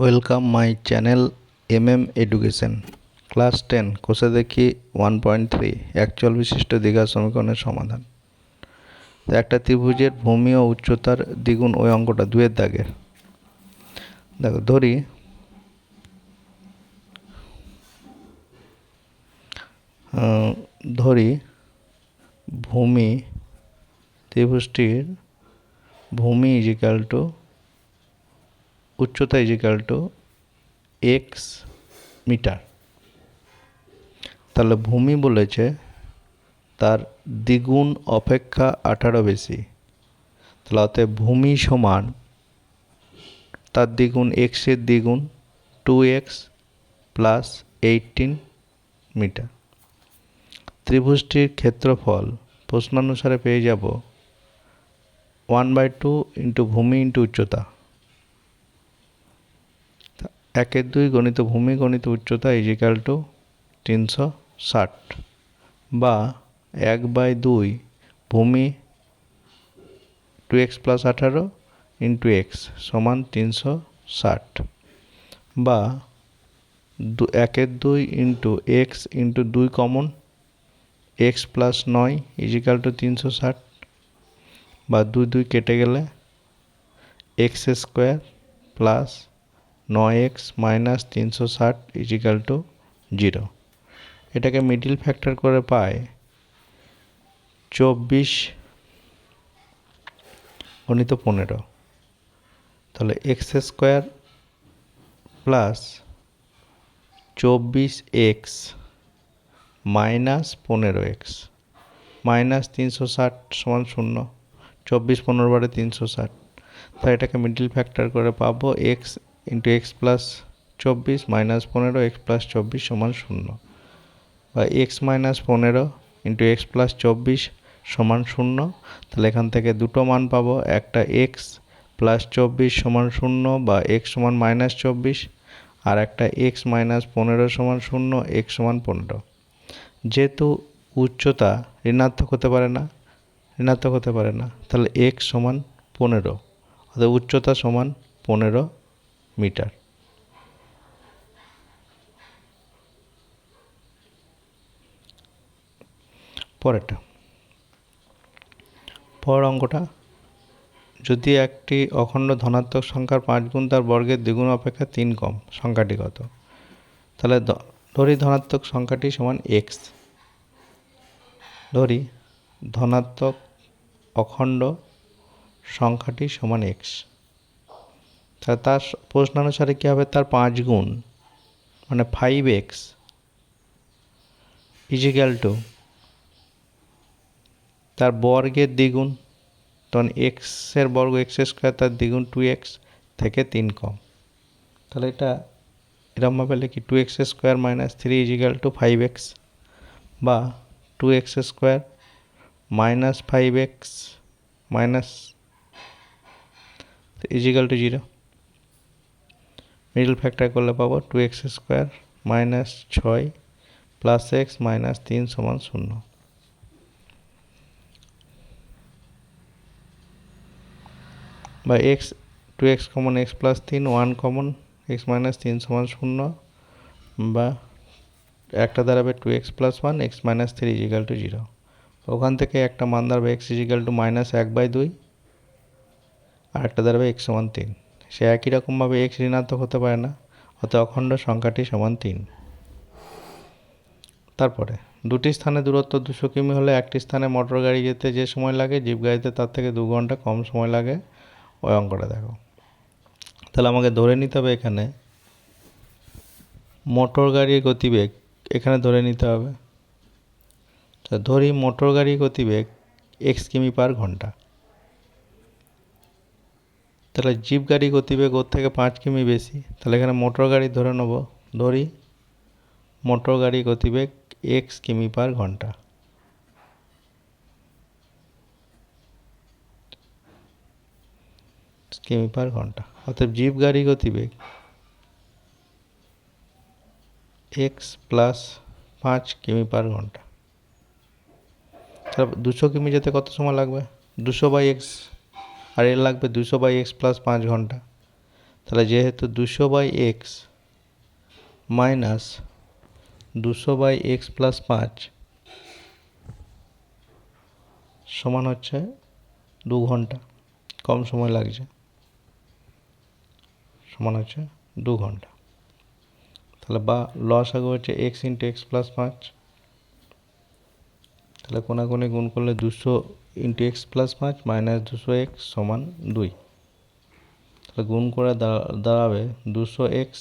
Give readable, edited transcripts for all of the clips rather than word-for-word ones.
Welcome my channel education. Class 10 কোষে দেখি 1.3 একচল বিশিষ্ট দ্বিঘাত সমীকরণের সমাধান। একটা ত্রিভুজের ভূমি ও উচ্চতার দ্বিগুণ ওই অঙ্কটা 2 দাগের। দেখো ধরি ভূমি ত্রিভুজটির ভূমি ইজিক্যাল টু উচ্চতা ইজিক্যাল টু এক্স মিটার। তাহলে ভূমি বলেছে তার দ্বিগুণ অপেক্ষা 18 বেশি, তাহলে অতএব ভূমি সমান তার দ্বিগুণ এক্সের দ্বিগুণ 2x প্লাস 18 মিটার। ত্রিভুজটির ক্ষেত্রফল প্রশ্নানুসারে পেয়ে যাব 1/2 ইন্টু ভূমি ইন্টু উচ্চতা। 1/2 গণিত ভূমি গণিত উচ্চতা ইজিক্যাল টু 360, বা 1/2 ভূমি 2x প্লাস 18 ইন্টু এক্স সমান 360, বা 1/2 into X into 2 common X plus 9 equal to 360, বা 2 কেটে গেলে এক্স square plus 9x minus 360 equal to 0। এটাকে মিডিল ফ্যাক্টর করে পায় 24 গণিত 15। তাহলে x square plus 24x minus 15x minus 360 সমান 0। 24 15 বারে 360, তাই এটাকে মিডিল ফ্যাক্টর করে পাবো x into x plus 24 minus 15 x plus 24 সমান 0, বা x minus 15 into x plus 24 সমান 0। তাহলে এখান থেকে দুটো মান পাবো, একটা এক্স প্লাস 24 সমান 0 বা এক্স সমান মাইনাস 24, আর একটা এক্স মাইনাস 15 সমান 0, এক্স সমান 15। যেহেতু উচ্চতা ঋণাত্মক হতে পারে না, তাহলে এক্স সমান 15, অর্থাৎ উচ্চতা সমান 15 মিটার। পরের অঙ্কটা, যদি একটি অখণ্ড ধনাত্মক সংখ্যার 5 গুণ তার বর্গের দ্বিগুণ অপেক্ষা 3 কম, সংখ্যাটি কত? তাহলে ধরি ধনাত্মক সংখ্যাটি সমান এক্স। ধরি ধনাত্মক অখণ্ড সংখ্যাটি সমান এক্স, তাহলে তার প্রশ্নানুসারে কী হবে? তার 5 গুণ মানে 5x ইজিক্যাল টু তার বর্গের দ্বিগুণ, তখন এক্সের বর্গ এক্স স্কোয়ার তার দ্বিগুণ 2x থেকে 3 কম। তাহলে এটা এরকমভাবে লিখি 2x square minus 3 equal two 5x, বা 2x square minus 5x minus equal to 0। Middle factor করলে পাবো 2x square minus 6 plus x minus 3 সমান 0, বা x 2x common x plus 3 1 common x minus 3 সমান 0, বা একটা দাঁড়াবে 2x plus 1 x minus 3 equal to 0। ওখান থেকে একটা মান দাঁড়াবে x ইজিক্যাল টু মাইনাস 1/2, আর একটা দাঁড়াবে x সমান 3। সে একই রকমভাবে x ঋণাত্মক হতে পারে না, অর্থাৎ অখণ্ড সংখ্যাটি সমান 3। তারপরে দুটি স্থানে দূরত্ব 200 কিমি হলে একটি স্থানে মোটর গাড়ি যেতে যে সময় লাগে জিপ গাড়িতে তার থেকে 2 ঘন্টা কম সময় লাগে, ওই অঙ্কটা দেখো। তাহলে আমাকে ধরে নিতে হবে এখানে মোটর গাড়ির গতিবেগ, এখানে ধরে নিতে হবে। তা ধরি মোটর গাড়ির গতিবেগ x কিমি পার ঘন্টা, তাহলে জিপ গাড়ি গতিবেগ ওর থেকে 5 কিমি বেশি, তাহলে এখানে মোটর গাড়ি ধরে নেব। ধরি মোটর গাড়ি গতিবেগ x কিমি পার ঘন্টা, কিমি পার ঘন্টা, অর্থাৎ জিপ গাড়ি গতিবেগ x প্লাস 5 কিমি পার ঘন্টা। তাহলে 200 কিমি যেতে কত সময় লাগবে? 200/x, আর এর লাগবে 200/x প্লাস 5 ঘন্টা। তাহলে যেহেতু 200/x মাইনাস 200/x প্লাস 5 সমান হচ্ছে 2 ঘন্টা, কম সময় লাগছে, সমান হচ্ছে 2 ঘন্টা। তাহলে বা লসাগু হচ্ছে x ইন্টু এক্স প্লাস 5, তাহলে কোনাকুনি গুণ করলে 200 into x plus 5 minus 200x সমান 2। তাহলে গুণ করে দাঁড়াবে 200x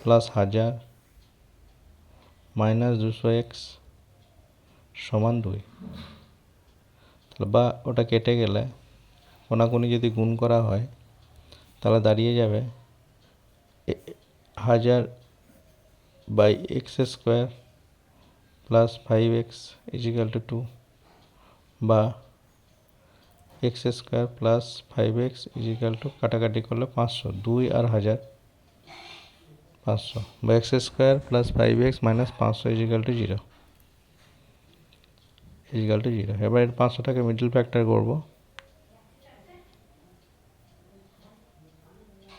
প্লাস 1000 মাইনাস 200x সমান 2। তাহলে বা ওটা কেটে গেলে কোনাকুনি যদি গুণ করা হয় তাহলে দাঁড়িয়ে যাবে 1000/x² plus 5x is equal two 2, বা x² plus 5x is equal two কাটাকাটি করলে 500, 2 আর 1000 500, বা x² plus 5x minus 500 equal to 0, equal to 0। এবার এর 500টাকে মিডল ফ্যাক্টর করব,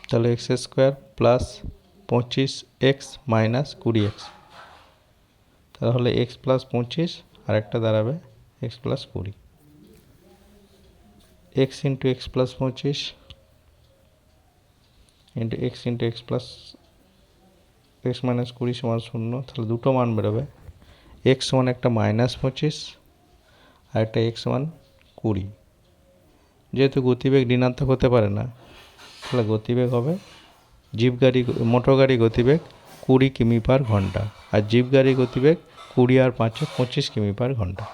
তাহলে x² plus 25x minus 20x, তাহলে x প্লাস 25 আর একটা দাঁড়াবে x plus 20। x into x plus 25 into X into x plus x minus 20 সমান 0। তাহলে দুটো মান বেরোবে, x সমান একটা মাইনাস 25 আর একটা x সমান 20। যেহেতু গতিবেগ ঋণাত্মক হতে পারে না, তাহলে গতিবেগ হবে মোটর গাড়ি গতিবেগ 20 কিমি/ঘন্টা, আর জিপ গাড়ি গতিবেগ 20 আর 5 25 কিমি/ঘন্টা।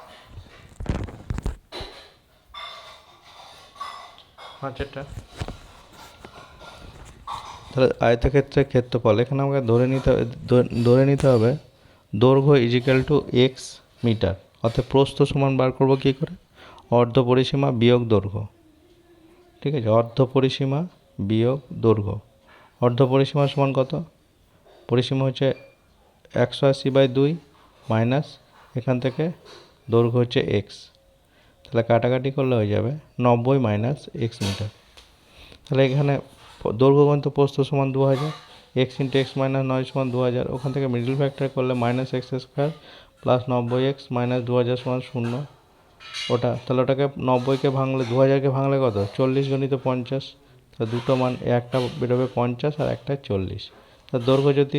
তাহলে আয়তক্ষেত্রের ক্ষেত্রফল এখানে আমাকে ধরে নিতে হবে দৈর্ঘ্য ইজিক্যাল টু x মিটার, অর্থাৎ প্রস্থ সমান বার করব কী করে, অর্ধ পরিসীমা বিয়োগ দৈর্ঘ্য। ঠিক আছে, অর্ধ পরিসীমা বিয়োগ দৈর্ঘ্য। অর্ধ পরিসীমা সমান কত, পরিসীমা হচ্ছে 180/2 মাইনাস এখান থেকে দৈর্ঘ্য হচ্ছে x, তাহলে কাটাকাটি করলে হয়ে যাবে 90 মাইনাস x মিটার। তাহলে এখানে দৈর্ঘ্য কিন্তু প্রস্থ সমান 2000, x ইন্টু এক্স মাইনাস 9 সমান 2000, ওখান থেকে মিডল ফ্যাক্টর করলে minus x² plus 90x minus 2000 সমান 0 ওটা। তাহলে ওটাকে 90কে ভাঙলে 2000কে ভাঙলে কত, 40 × 50। তো দুটো মান, একটা বেরোবে 50 আর একটা 40। তার দৈর্ঘ্য যদি